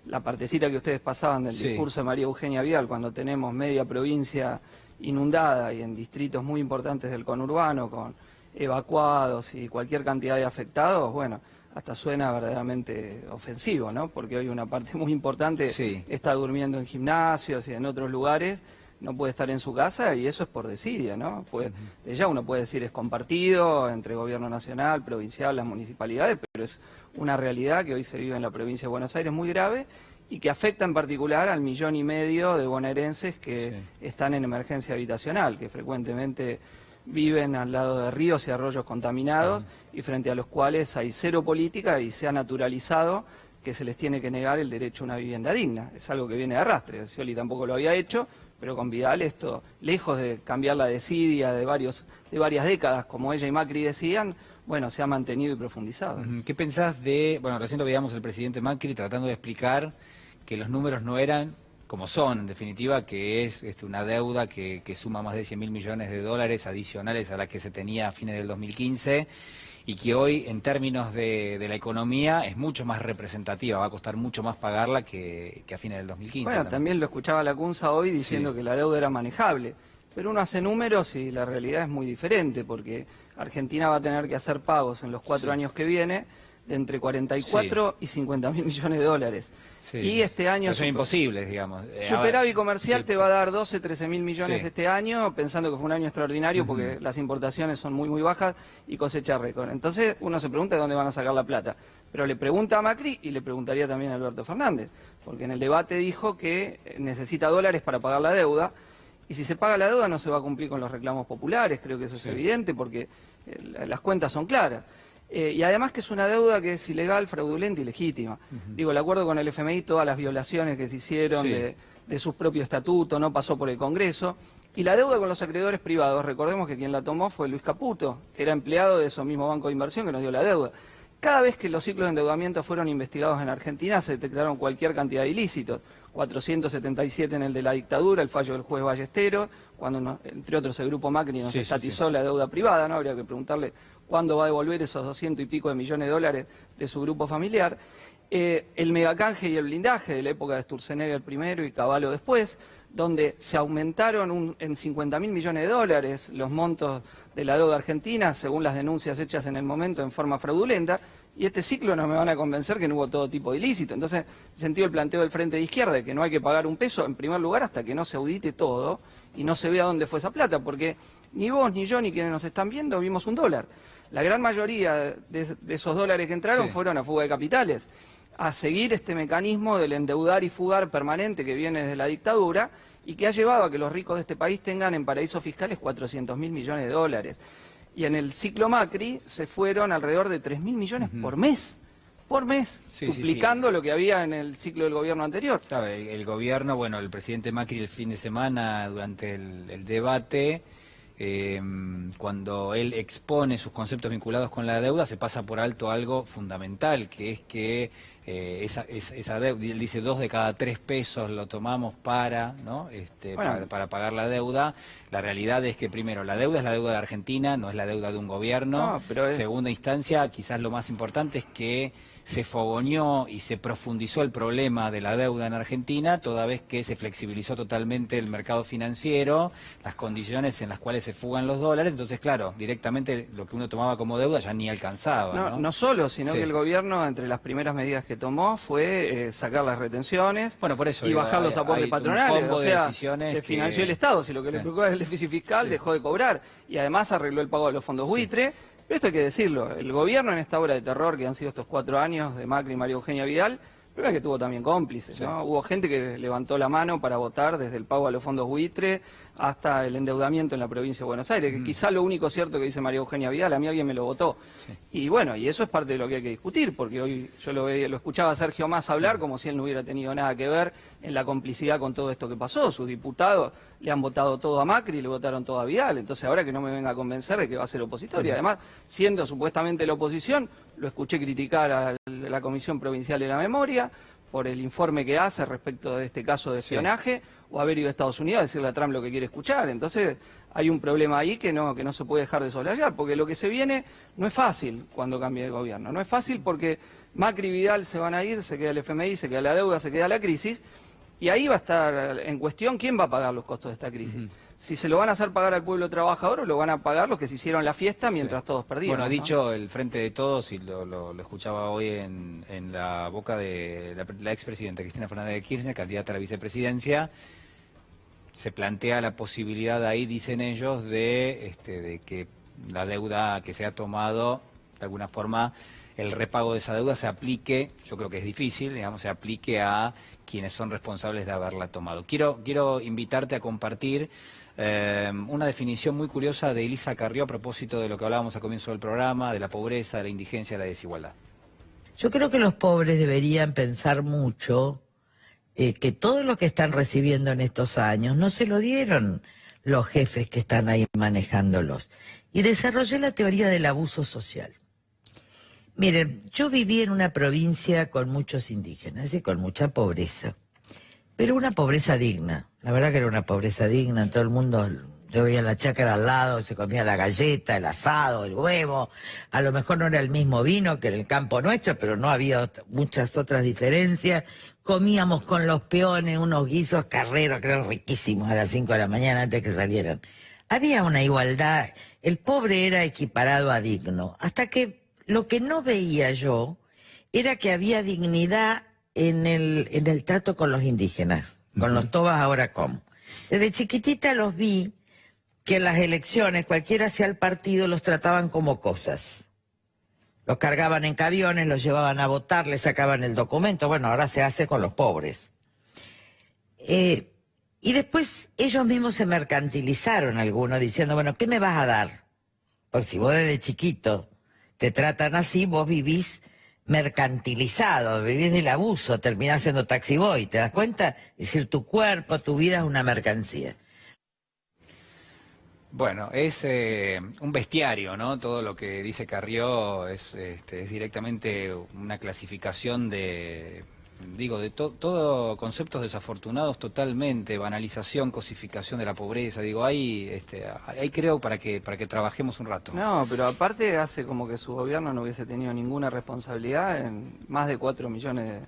Speaker 12: La partecita que ustedes pasaban del discurso de María Eugenia Vidal, cuando tenemos media provincia inundada y en distritos muy importantes del conurbano con evacuados y cualquier cantidad de afectados, bueno, hasta suena verdaderamente ofensivo, ¿no? Porque hoy una parte muy importante está durmiendo en gimnasios y en otros lugares, no puede estar en su casa y eso es por desidia, ¿no? Ya uno puede decir es compartido entre gobierno nacional, provincial, las municipalidades, pero es una realidad que hoy se vive en la provincia de Buenos Aires muy grave y que afecta en particular al 1,5 millones de bonaerenses que están en emergencia habitacional, que frecuentemente viven al lado de ríos y arroyos contaminados y frente a los cuales hay cero política y se ha naturalizado que se les tiene que negar el derecho a una vivienda digna. Es algo que viene de arrastre. Scioli tampoco lo había hecho, pero con Vidal esto, lejos de cambiar la desidia de varias décadas, como ella y Macri decían, bueno, se ha mantenido y profundizado.
Speaker 1: ¿Qué pensás de, bueno, recién lo veíamos el presidente Macri tratando de explicar que los números no eran como son, en definitiva, que es una deuda que suma más de 100.000 millones de dólares adicionales a la que se tenía a fines del 2015 y que hoy, en términos de la economía, es mucho más representativa, va a costar mucho más pagarla que a fines del 2015?
Speaker 12: Bueno, también lo escuchaba Lacunza hoy diciendo que la deuda era manejable, pero uno hace números y la realidad es muy diferente, porque Argentina va a tener que hacer pagos en los 4 años que viene de entre 44 y 50.000 millones de dólares. Y este año...
Speaker 1: Son imposibles, digamos.
Speaker 12: Superávit comercial te va a dar 12, 13.000 millones este año, pensando que fue un año extraordinario porque las importaciones son muy, muy bajas y cosecha récord. Entonces uno se pregunta de dónde van a sacar la plata. Pero le pregunta a Macri y le preguntaría también a Alberto Fernández, porque en el debate dijo que necesita dólares para pagar la deuda, y si se paga la deuda no se va a cumplir con los reclamos populares, creo que eso es evidente, porque las cuentas son claras. Y además que es una deuda que es ilegal, fraudulenta y ilegítima. Digo, el acuerdo con el FMI, todas las violaciones que se hicieron de sus propios estatutos, no pasó por el Congreso. Y la deuda con los acreedores privados, recordemos que quien la tomó fue Luis Caputo, que era empleado de esos mismos bancos de inversión que nos dio la deuda. Cada vez que los ciclos de endeudamiento fueron investigados en Argentina se detectaron cualquier cantidad de ilícitos. 477 en el de la dictadura, el fallo del juez Ballesteros, cuando entre otros el grupo Macri nos estatizó la deuda privada, ¿no? Habría que preguntarle cuándo va a devolver esos 200 y pico de millones de dólares de su grupo familiar. El megacanje y el blindaje de la época de Sturzenegger primero y Cavallo después, donde se aumentaron en 50.000 millones de dólares los montos de la deuda argentina, según las denuncias hechas en el momento en forma fraudulenta, y este ciclo no me van a convencer que no hubo todo tipo de ilícito. Entonces, en sentido el planteo del Frente de Izquierda, de que no hay que pagar un peso, en primer lugar, hasta que no se audite todo y no se vea dónde fue esa plata, porque ni vos, ni yo, ni quienes nos están viendo vimos un dólar. La gran mayoría de esos dólares que entraron fueron a fuga de capitales, a seguir este mecanismo del endeudar y fugar permanente que viene desde la dictadura y que ha llevado a que los ricos de este país tengan en paraísos fiscales 400.000 millones de dólares. Y en el ciclo Macri se fueron alrededor de 3.000 millones por mes, duplicando lo que había en el ciclo del gobierno anterior.
Speaker 1: Claro, el gobierno, bueno, el presidente Macri el fin de semana, durante el debate, cuando él expone sus conceptos vinculados con la deuda, se pasa por alto algo fundamental, que es que esa deuda, él dice 2 de cada 3 pesos lo tomamos para pagar la deuda. La realidad es que, primero, la deuda es la deuda de Argentina, no es la deuda de un gobierno. Segunda instancia, quizás lo más importante es que se fogoneó y se profundizó el problema de la deuda en Argentina, toda vez que se flexibilizó totalmente el mercado financiero, las condiciones en las cuales se fugan los dólares. Entonces, claro, directamente lo que uno tomaba como deuda ya ni alcanzaba.
Speaker 12: No solo, sino que el gobierno, entre las primeras medidas que tomó, fue sacar las retenciones y bajar los aportes patronales. O sea, se financió el Estado. Si lo que le preocupa es el déficit fiscal, dejó de cobrar. Y además arregló el pago de los fondos buitre. Pero esto hay que decirlo, el gobierno en esta obra de terror que han sido estos 4 años de Macri y María Eugenia Vidal, pero es que tuvo también cómplices, ¿no? Hubo gente que levantó la mano para votar desde el pago a los fondos buitre hasta el endeudamiento en la provincia de Buenos Aires, que quizá lo único cierto que dice María Eugenia Vidal, a mí alguien me lo votó. Y bueno, y eso es parte de lo que hay que discutir, porque hoy yo lo escuchaba a Sergio Massa hablar como si él no hubiera tenido nada que ver en la complicidad con todo esto que pasó. Sus diputados le han votado todo a Macri y le votaron todo a Vidal. Entonces ahora que no me venga a convencer de que va a ser opositor. Y además, siendo supuestamente la oposición, lo escuché criticar a la Comisión Provincial de la Memoria por el informe que hace respecto de este caso de espionaje, o haber ido a Estados Unidos a decirle a Trump lo que quiere escuchar. Entonces hay un problema ahí que no se puede dejar de soslayar, porque lo que se viene no es fácil cuando cambie el gobierno. No es fácil porque Macri y Vidal se van a ir, se queda el FMI, se queda la deuda, se queda la crisis, y ahí va a estar en cuestión quién va a pagar los costos de esta crisis. Si se lo van a hacer pagar al pueblo trabajador o lo van a pagar los que se hicieron la fiesta mientras todos perdían.
Speaker 1: Bueno, ha dicho el Frente de Todos, y lo escuchaba hoy en la boca de la expresidenta Cristina Fernández de Kirchner, candidata a la vicepresidencia, se plantea la posibilidad ahí, dicen ellos, de que la deuda que se ha tomado, de alguna forma, el repago de esa deuda se aplique, yo creo que es difícil, digamos, se aplique a quienes son responsables de haberla tomado. Quiero invitarte a compartir una definición muy curiosa de Elisa Carrió a propósito de lo que hablábamos al comienzo del programa, de la pobreza, de la indigencia, de la desigualdad.
Speaker 13: Yo creo que los pobres deberían pensar mucho que todo lo que están recibiendo en estos años no se lo dieron los jefes que están ahí manejándolos. Y desarrollé la teoría del abuso social. Miren, yo viví en una provincia con muchos indígenas y con mucha pobreza, pero una pobreza digna. La verdad que era una pobreza digna, todo el mundo, yo veía la chácara al lado, se comía la galleta, el asado, el huevo, a lo mejor no era el mismo vino que en el campo nuestro, pero no había muchas otras diferencias. Comíamos con los peones unos guisos carreros que eran riquísimos a las 5 de la mañana antes que salieran. Había una igualdad, el pobre era equiparado a digno, hasta que lo que no veía yo era que había dignidad en el trato con los indígenas, con los tobas ahora como. Desde chiquitita los vi que en las elecciones, cualquiera sea el partido, los trataban como cosas. Los cargaban en camiones, los llevaban a votar, les sacaban el documento. Bueno, ahora se hace con los pobres. Y después ellos mismos se mercantilizaron algunos, diciendo, bueno, ¿qué me vas a dar? Pues si vos desde chiquito te tratan así, vos vivís mercantilizado, vivís del abuso, terminás siendo taxi boy, ¿te das cuenta? Es decir, tu cuerpo, tu vida es una mercancía.
Speaker 1: Bueno, es un bestiario, ¿no? Todo lo que dice Carrió es directamente una clasificación de todo conceptos desafortunados totalmente, banalización, cosificación de la pobreza. Digo, ahí creo para que trabajemos un rato.
Speaker 12: No, pero aparte hace como que su gobierno no hubiese tenido ninguna responsabilidad en más de 4 millones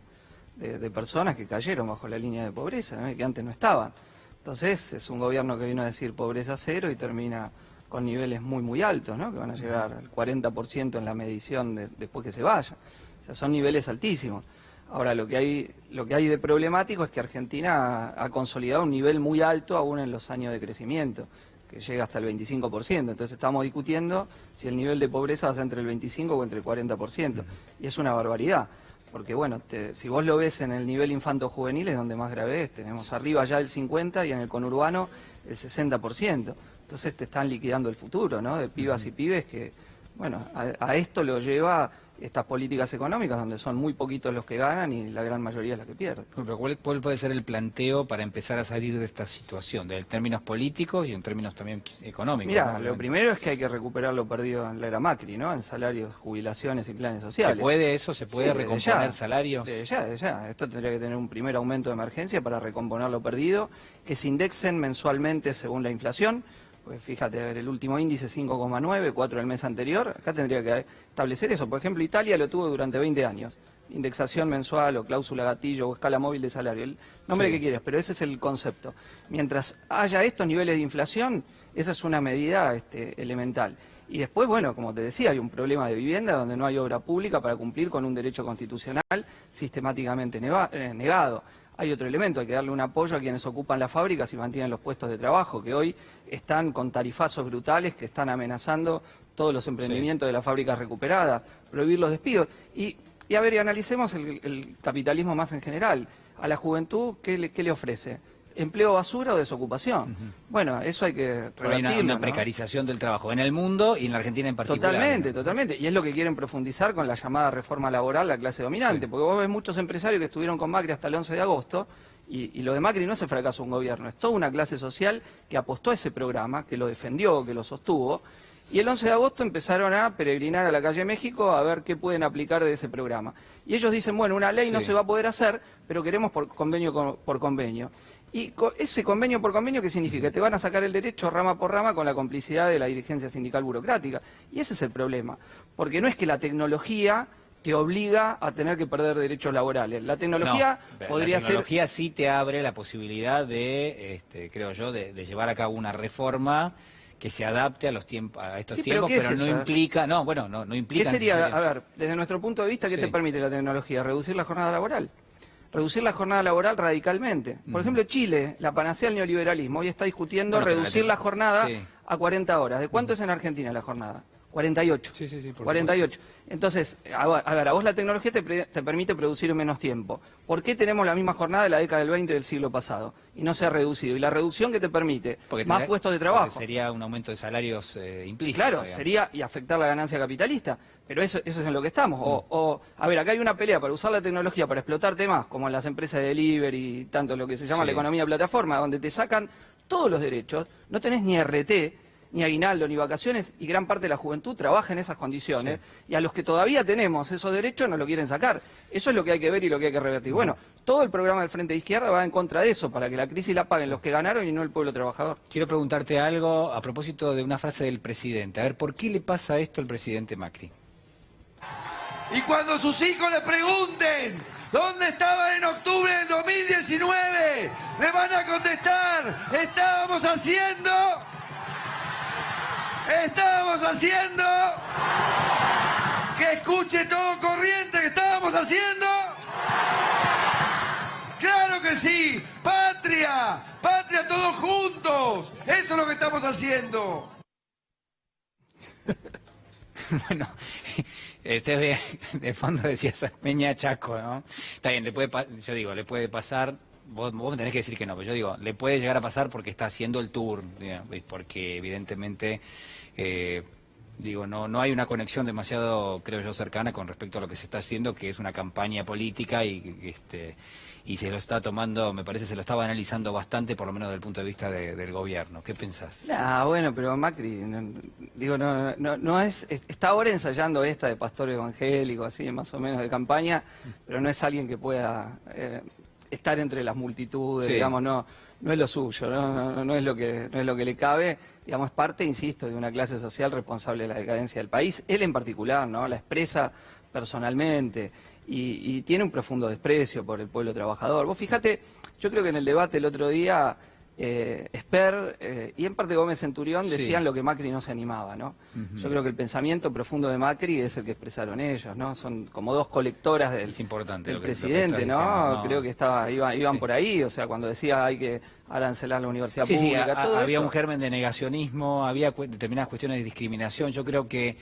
Speaker 12: de personas que cayeron bajo la línea de pobreza, ¿no? Y que antes no estaban. Entonces es un gobierno que vino a decir pobreza cero y termina con niveles muy muy altos, ¿no? Que van a llegar al 40% en la medición después que se vaya. O sea, son niveles altísimos. Ahora, lo que hay de problemático es que Argentina ha consolidado un nivel muy alto aún en los años de crecimiento, que llega hasta el 25%. Entonces estamos discutiendo si el nivel de pobreza va a ser entre el 25 o entre el 40%. Y es una barbaridad, porque bueno, si vos lo ves en el nivel infanto-juvenil es donde más grave es. Tenemos arriba ya el 50% y en el conurbano el 60%. Entonces te están liquidando el futuro, ¿no? De pibas y pibes que, bueno, a esto lo lleva estas políticas económicas donde son muy poquitos los que ganan y la gran mayoría es la que pierde.
Speaker 1: Pero ¿cuál puede ser el planteo para empezar a salir de esta situación, en términos políticos y en términos también económicos?
Speaker 12: Mira,
Speaker 1: ¿no?
Speaker 12: Lo primero es que hay que recuperar lo perdido en la era Macri, ¿no? En salarios, jubilaciones y planes sociales.
Speaker 1: ¿Se puede eso? ¿Se puede recomponer salarios?
Speaker 12: Desde ya. Esto tendría que tener un primer aumento de emergencia para recomponer lo perdido, que se indexen mensualmente según la inflación. Pues fíjate, a ver, el último índice 5,9, 4 el mes anterior, acá tendría que establecer eso. Por ejemplo, Italia lo tuvo durante 20 años. Indexación mensual o cláusula gatillo o escala móvil de salario, el nombre que quieras, pero ese es el concepto. Mientras haya estos niveles de inflación, esa es una medida elemental. Y después, bueno, como te decía, hay un problema de vivienda donde no hay obra pública para cumplir con un derecho constitucional sistemáticamente negado. Hay otro elemento, hay que darle un apoyo a quienes ocupan las fábricas y mantienen los puestos de trabajo, que hoy están con tarifazos brutales que están amenazando todos los emprendimientos de las fábricas recuperadas, prohibir los despidos. Y a ver, analicemos el capitalismo más en general. A la juventud, ¿qué le ofrece? ¿Empleo basura o desocupación? Bueno, eso hay que revertirlo.
Speaker 1: Hay una precarización del trabajo en el mundo y en la Argentina en particular.
Speaker 12: Totalmente. Y es lo que quieren profundizar con la llamada reforma laboral, la clase dominante. Porque vos ves muchos empresarios que estuvieron con Macri hasta el 11 de agosto y lo de Macri no es el fracaso de un gobierno, es toda una clase social que apostó a ese programa, que lo defendió, que lo sostuvo. Y el 11 de agosto empezaron a peregrinar a la calle México a ver qué pueden aplicar de ese programa. Y ellos dicen, bueno, una ley no se va a poder hacer, pero queremos por convenio por convenio. Y ese convenio por convenio, ¿qué significa? Te van a sacar el derecho rama por rama con la complicidad de la dirigencia sindical burocrática. Y ese es el problema. Porque no es que la tecnología te obliga a tener que perder derechos laborales. La tecnología podría ser...
Speaker 1: La tecnología sí te abre la posibilidad de, creo yo, de llevar a cabo una reforma que se adapte a los tiempos, a estos tiempos, pero no implica... No implica...
Speaker 12: ¿Qué sería, a ver, desde nuestro punto de vista, qué te permite la tecnología? Reducir la jornada laboral. Reducir la jornada laboral radicalmente. Por ejemplo, Chile, la panacea del neoliberalismo, hoy está discutiendo reducir la jornada a 40 horas. ¿De cuánto es en Argentina la jornada? 48.
Speaker 1: Sí, sí, sí, por
Speaker 12: 48. Entonces, a ver, a vos la tecnología te permite producir en menos tiempo. ¿Por qué tenemos la misma jornada de la década del 20 del siglo pasado? Y no se ha reducido. Y la reducción que te permite, más puestos de trabajo.
Speaker 1: Sería un aumento de salarios implícito.
Speaker 12: Claro,
Speaker 1: digamos.
Speaker 12: sería y afectar la ganancia capitalista. Pero eso es en lo que estamos. A ver, acá hay una pelea para usar la tecnología para explotarte más, como en las empresas de delivery y tanto lo que se llama la economía plataforma, donde te sacan todos los derechos, no tenés ni RT, ni aguinaldo, ni vacaciones, y gran parte de la juventud trabaja en esas condiciones, y a los que todavía tenemos esos derechos no lo quieren sacar. Eso es lo que hay que ver y lo que hay que revertir. Bueno, todo el programa del Frente de Izquierda va en contra de eso, para que la crisis la paguen los que ganaron y no el pueblo trabajador.
Speaker 1: Quiero preguntarte algo a propósito de una frase del presidente. A ver, ¿por qué le pasa esto al presidente Macri?
Speaker 5: Y cuando sus hijos le pregunten dónde estaban en octubre del 2019, le van a contestar, estábamos haciendo que escuche todo corriente que estábamos haciendo. Claro que sí, patria todos juntos, eso es lo que estamos haciendo.
Speaker 1: Bueno, de fondo decías Peña Chaco, ¿no? Está bien, le puede pasar, vos me tenés que decir que no, pero yo digo, le puede llegar a pasar porque está haciendo el tour, digamos, porque evidentemente, no hay una conexión demasiado, creo yo, cercana con respecto a lo que se está haciendo, que es una campaña política y se lo está tomando, me parece, se lo estaba analizando bastante, por lo menos desde el punto de vista del gobierno. ¿Qué pensás?
Speaker 12: Bueno, pero Macri, no está ahora ensayando esta de pastor evangélico, así más o menos de campaña, pero no es alguien que pueda estar entre las multitudes, digamos, no es lo suyo, no es lo que le cabe, digamos, es parte, insisto, de una clase social responsable de la decadencia del país. Él en particular, ¿no? La expresa personalmente y tiene un profundo desprecio por el pueblo trabajador. Vos fíjate, yo creo que en el debate el otro día Esper y en parte Gómez Centurión decían lo que Macri no se animaba, ¿no? Yo creo que el pensamiento profundo de Macri es el que expresaron ellos, ¿no? Son como dos colectoras del presidente, ¿no? Creo que iban por ahí, o sea, cuando decía hay que arancelar la universidad pública, todo
Speaker 1: había
Speaker 12: eso.
Speaker 1: un germen de negacionismo, había determinadas cuestiones de discriminación. Yo creo que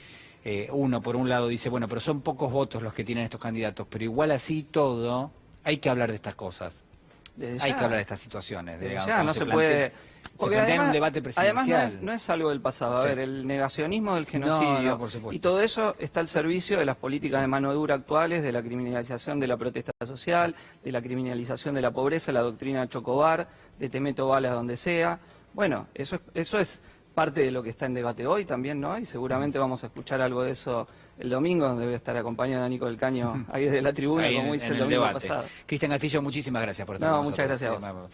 Speaker 1: uno, por un lado, dice, bueno, pero son pocos votos los que tienen estos candidatos, pero igual así todo, hay que hablar de estas cosas. Hay que hablar de estas situaciones.
Speaker 12: No se puede.
Speaker 1: Se plantea un debate presidencial.
Speaker 12: Además, no es algo del pasado. A ver, el negacionismo del genocidio
Speaker 1: por supuesto.
Speaker 12: y todo eso está al servicio de las políticas de mano dura actuales, de la criminalización de la protesta social, de la criminalización de la pobreza, la doctrina Chocobar, de te meto balas donde sea. Bueno, eso es parte de lo que está en debate hoy también, ¿no? Y seguramente vamos a escuchar algo de eso el domingo, donde voy a estar acompañado de Nico del Caño ahí desde la tribuna, como hice el domingo pasado.
Speaker 1: Cristian Castillo, muchísimas gracias por estar con nosotros.
Speaker 12: Muchas gracias a vos.